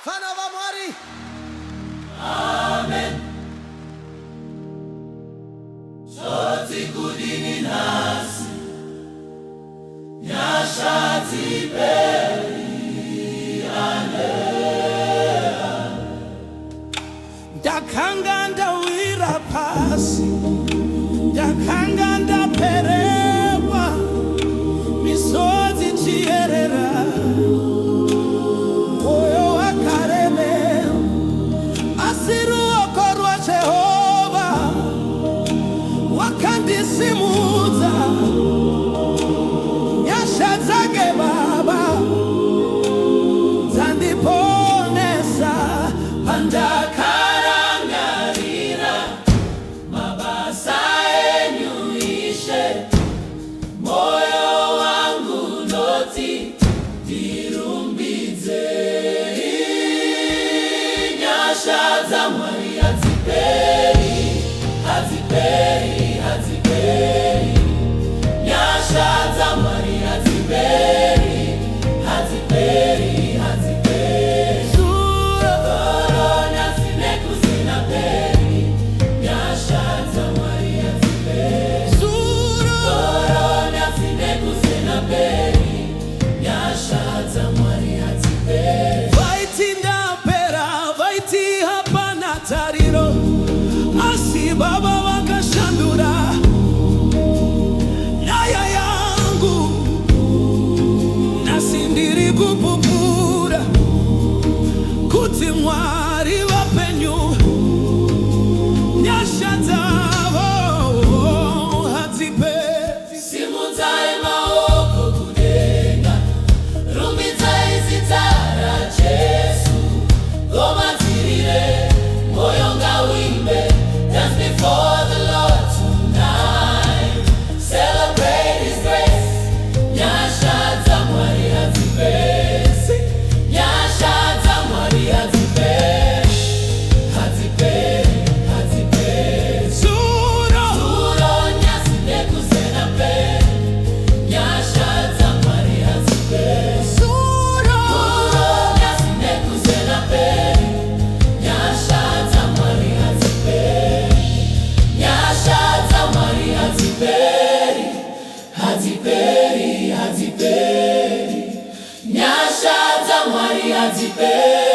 Fana va mwari. Amen. Shoti kudini nasi Nyashati peri alea Dakanga ndawira pasi Dakanga ndaperewa Misozi chierera Moyo wakareme Asiru okorwa Jehova Wakandisimuza Nyasha zake Baba Zandiponesa Pandakarangarira Mabasa enyuishe Moyo wangu noti Dirumbize Nyasha za mwari haziperi Haziperi, haziperi Nyasha za mwari haziperi Haziperi, haziperi Korona sineku zinaperi Nyasha za mwari haziperi Korona sineku zinaperi Nyasha za mwari haziperi Vaiti ndapera, vaiti hapana tariro Asi baba wakashandura Naya yangu Nasindiri kupupura Kuti mwari wapenyu Nyasha zavo haziperi Simutai maoko kudenga Rumbitai zitara Jesu Goma tirire Moyo ngawimbe Dance before the Lord tonight Celebrate His grace Nyasha za mwari haziperi Nyasha za mwari haziperi Haziperi, haziperi Zuro Zuro nyasi nekuzena peri Nyasha za mwari haziperi Zuro Zuro nyasi nekuzena peri Nyasha za mwari haziperi Nyasha za mwari haziperi Haziperi, haziperi Nyasha za mwari haziperi